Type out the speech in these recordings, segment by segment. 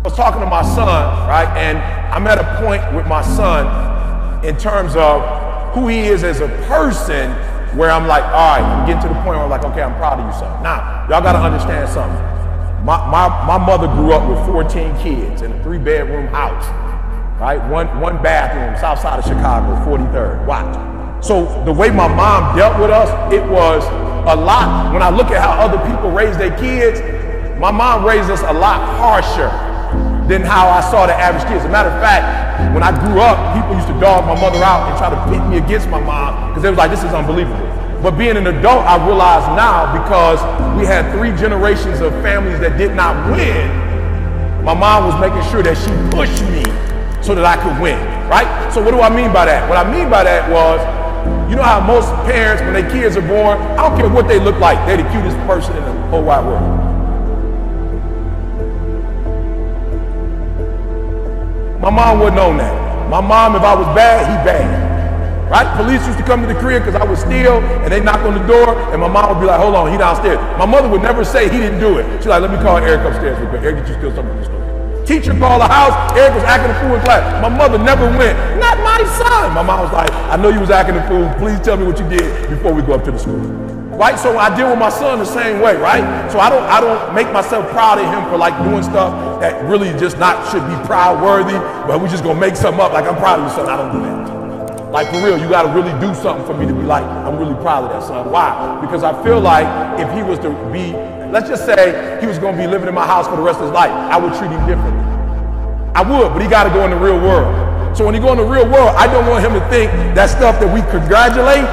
I was talking to my son, right? And I'm at a point with my son in terms of who he is as a person where I'm like, all right, I'm getting to the point where I'm like, okay, I'm proud of you, son. Now, y'all got to understand something. My mother grew up with 14 kids in a 3-bedroom house, right? One bathroom, south side of Chicago, 43rd. Watch. So the way my mom dealt with us, it was a lot. When I look at how other people raise their kids, my mom raised us a lot harsher than how I saw the average kids. As a matter of fact, when I grew up, people used to dog my mother out and try to pit me against my mom because they was like, this is unbelievable. But being an adult, I realize now, because we had 3 generations of families that did not win, my mom was making sure that she pushed me so that I could win, right? So what do I mean by that? What I mean by that was, you know how most parents, when their kids are born, I don't care what they look like, they're the cutest person in the whole wide world. My mom wouldn't own that. My mom, if I was bad, he bad. Right? Police used to come to the crib because I would steal, and they knock on the door, and my mom would be like, hold on, he downstairs. My mother would never say he didn't do it. She's like, let me call Eric upstairs real quick. Eric, did you steal something from the store? Teacher called the house, Eric was acting a fool in class. My mother never went, not my son. My mom was like, I know you was acting a fool. Please tell me what you did before we go up to the school. Right? So I deal with my son the same way, right? So I don't make myself proud of him for like doing stuff that really just should be proud worthy, but we just gonna make something up like I'm proud of you, son. I don't do that. Like for real, you gotta really do something for me to be like, I'm really proud of that, son. Why? Because I feel like if he was to be, let's just say he was gonna be living in my house for the rest of his life, I would treat him differently. I would, but he gotta go in the real world. So when he go in the real world, I don't want him to think that stuff that we congratulate,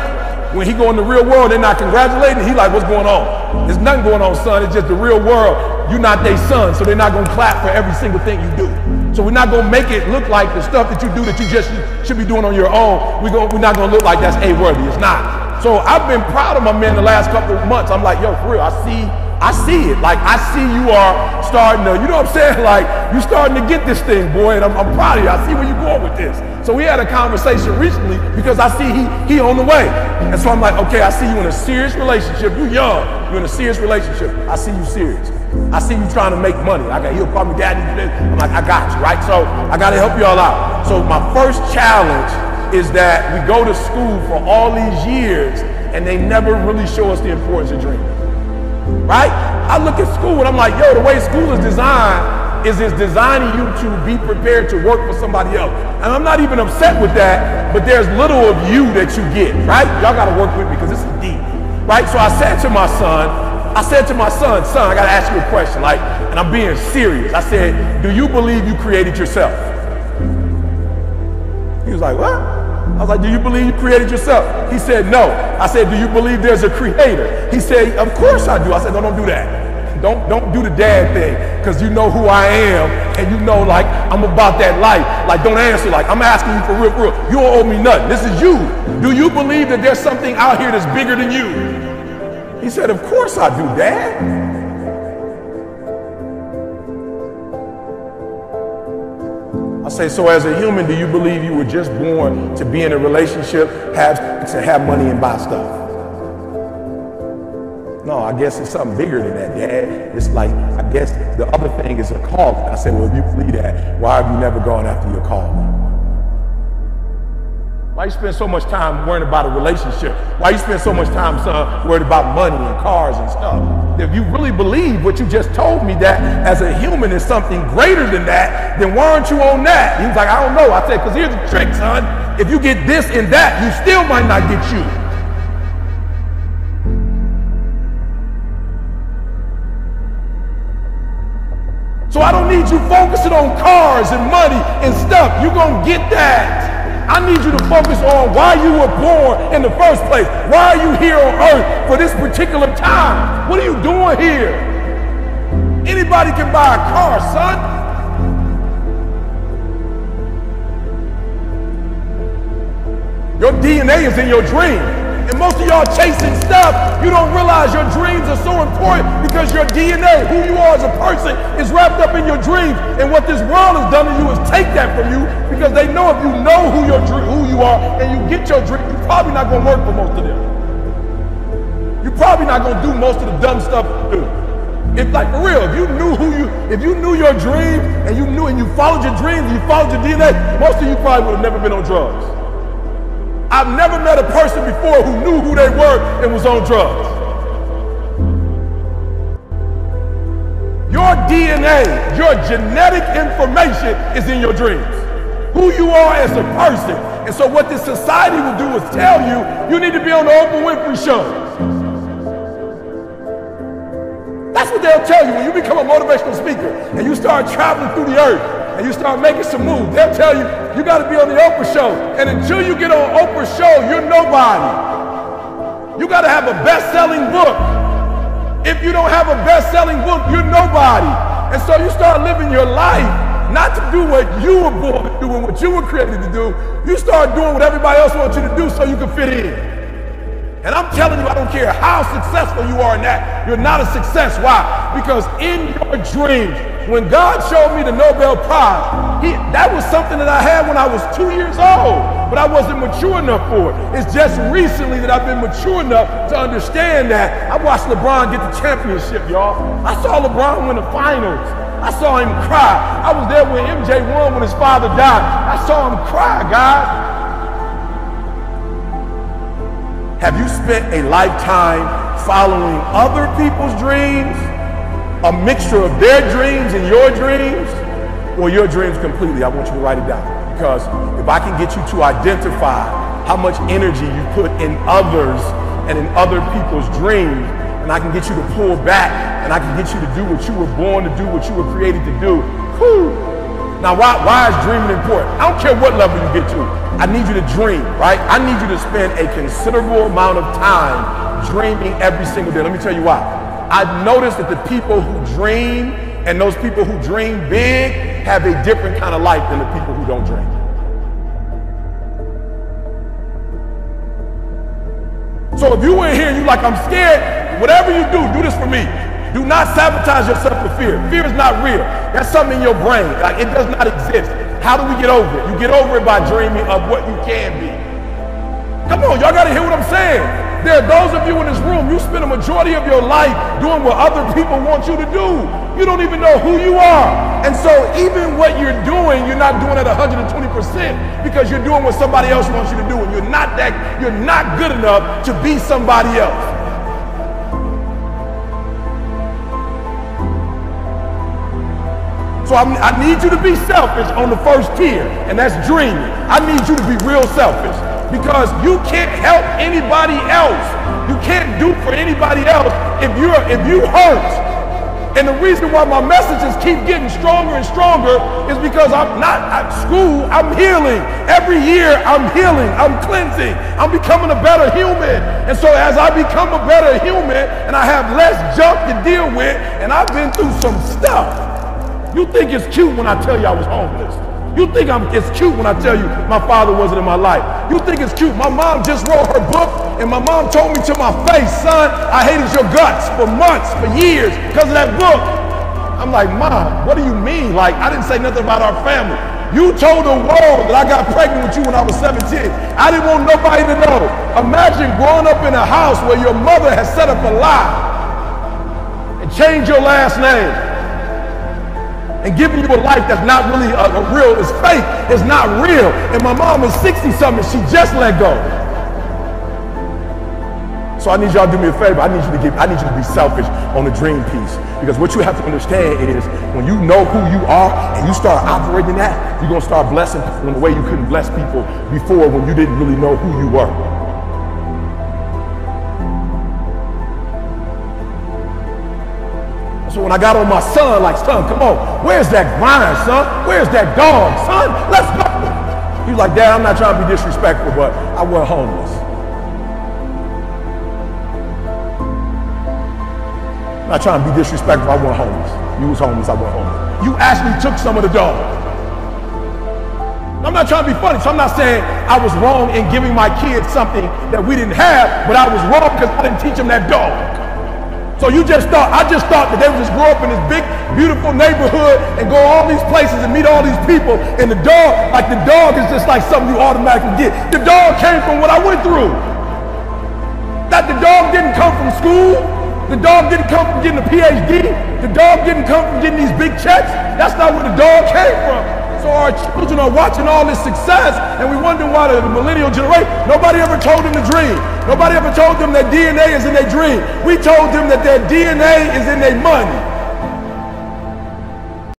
when he go in the real world, they're not congratulating, he like, what's going on? There's nothing going on, son, it's just the real world. You're not their son, so they're not gonna clap for every single thing you do. So we're not gonna make it look like the stuff that you do that you just should be doing on your own, we're not gonna look like that's A-worthy, it's not. So I've been proud of my man the last couple of months. I'm like, yo, for real, I see it. Like, I see you are starting to, you know what I'm saying? Like, you starting to get this thing, boy, and I'm proud of you. I see where you're going with this. So we had a conversation recently because I see he on the way. And so I'm like, okay, I see you in a serious relationship. You're young, you're in a serious relationship. I see you serious. I see you trying to make money. He'll call me daddy. I'm like, I got you, right? So I got to help you all out. So my first challenge is that we go to school for all these years and they never really show us the importance of dreaming. Right? I look at school and I'm like, yo, the way school is designed is it's designing you to be prepared to work for somebody else. And I'm not even upset with that, but there's little of you that you get, right? Y'all got to work with me because this is deep, right? So I said to my son, son, I got to ask you a question, like, and I'm being serious. I said, do you believe you created yourself? He was like, what? I was like, do you believe you created yourself? He said, no. I said, do you believe there's a creator? He said, of course I do. I said, no, don't do that. Don't do the dad thing, because you know who I am, and you know, like, I'm about that life. Like, don't answer like, I'm asking you for real, for real. You don't owe me nothing. This is you. Do you believe that there's something out here that's bigger than you? He said, of course I do, Dad. I say, so as a human, do you believe you were just born to be in a relationship, have money and buy stuff? No, I guess it's something bigger than that, Dad. It's like, I guess the other thing is a calling. I said, well, if you believe that, why have you never gone after your calling? Why you spend so much time worrying about a relationship? Why you spend so much time, son, worried about money and cars and stuff? If you really believe what you just told me, that as a human is something greater than that, then why aren't you on that? He was like, I don't know. I said, because here's the trick, son. If you get this and that, you still might not get you. So I don't need you focusing on cars and money and stuff. You're going to get that. I need you to focus on why you were born in the first place. Why are you here on earth for this particular time? What are you doing here? Anybody can buy a car, son. Your DNA is in your dream. And most of y'all chasing stuff, you don't realize your dreams are so important because your DNA, who you are as a person, is wrapped up in your dreams. And what this world has done to you is take that from you, because they know if you know who you are and you get your dream, you're probably not going to work for most of them. You're probably not going to do most of the dumb stuff you do. If like for real, if you knew your dream and you followed your dreams and you followed your DNA, most of you probably would have never been on drugs. I've never met a person before who knew who they were and was on drugs. Your DNA, your genetic information is in your dreams. Who you are as a person. And so what this society will do is tell you, you need to be on the Oprah Winfrey Show. That's what they'll tell you when you become a motivational speaker and you start traveling through the earth and you start making some moves. They'll tell you, you got to be on the Oprah Show. And until you get on Oprah's show, you're nobody. You got to have a best-selling book. If you don't have a best-selling book, you're nobody. And so you start living your life not to do what you were born to do and what you were created to do. You start doing what everybody else wants you to do so you can fit in. And I'm telling you, I don't care how successful you are in that, you're not a success. Why? Because in your dreams, when God showed me the Nobel Prize, that was something that I had when I was 2 years old, but I wasn't mature enough for it. It's just recently that I've been mature enough to understand that. I watched LeBron get the championship, y'all. I saw LeBron win the finals. I saw him cry. I was there when MJ won when his father died. I saw him cry, guys. Have you spent a lifetime following other people's dreams? A mixture of their dreams and your dreams? Or your dreams completely? I want you to write it down. Because if I can get you to identify how much energy you put in others and in other people's dreams, and I can get you to pull back, and I can get you to do what you were born to do, what you were created to do. Whew. Now, why is dreaming important? I don't care what level you get to. I need you to dream, right? I need you to spend a considerable amount of time dreaming every single day. Let me tell you why. I've noticed that the people who dream and those people who dream big have a different kind of life than the people who don't dream. So if you were here and you're like, I'm scared, whatever you do this for me. Do not sabotage yourself with fear. Fear is not real. That's something in your brain. Like, it does not exist. How do we get over it? You get over it by dreaming of what you can be. Come on, y'all gotta hear what I'm saying. There are those of you in this room, you spend a majority of your life doing what other people want you to do. You don't even know who you are. And so even what you're doing, you're not doing at 120% because you're doing what somebody else wants you to do. And you're not good enough to be somebody else. So I need you to be selfish on the first tier, and that's dreaming. I need you to be real selfish because you can't help anybody else. You can't do for anybody else if you hurt. And the reason why my messages keep getting stronger and stronger is because I'm not at school, I'm healing. Every year I'm healing, I'm cleansing, I'm becoming a better human. And so as I become a better human and I have less junk to deal with, and I've been through some stuff. You think it's cute when I tell you I was homeless. You think it's cute when I tell you my father wasn't in my life. You think it's cute. My mom just wrote her book and my mom told me to my face, son, I hated your guts for months, for years because of that book. I'm like, Mom, what do you mean? Like, I didn't say nothing about our family. You told the world that I got pregnant with you when I was 17. I didn't want nobody to know. Imagine growing up in a house where your mother has set up a lie and changed your last name. And giving you a life that's not really real, it's fake, it's not real. And my mom is 60-something, she just let go. So I need y'all to do me a favor. I need you to be selfish on the dream piece. Because what you have to understand is when you know who you are and you start operating that, you're gonna start blessing people in a way you couldn't bless people before when you didn't really know who you were. So when I got on my son, like, son, come on, where's that grind, son? Where's that dog, son? Let's go. He was like, Dad, I'm not trying to be disrespectful, but I wasn't homeless. I'm not trying to be disrespectful, I wasn't homeless. You was homeless, I wasn't homeless. You actually took some of the dog. I'm not trying to be funny, so I'm not saying I was wrong in giving my kids something that we didn't have, but I was wrong because I didn't teach them that dog. So I just thought that they would just grow up in this big, beautiful neighborhood and go all these places and meet all these people. And the dog is just like something you automatically get. The dog came from what I went through. That the dog didn't come from school. The dog didn't come from getting a PhD. The dog didn't come from getting these big checks. That's not where the dog came from. So our children are watching all this success, and we wonder why the millennial generation, nobody ever told them to dream. Nobody ever told them that DNA is in their dream. We told them that their DNA is in their money.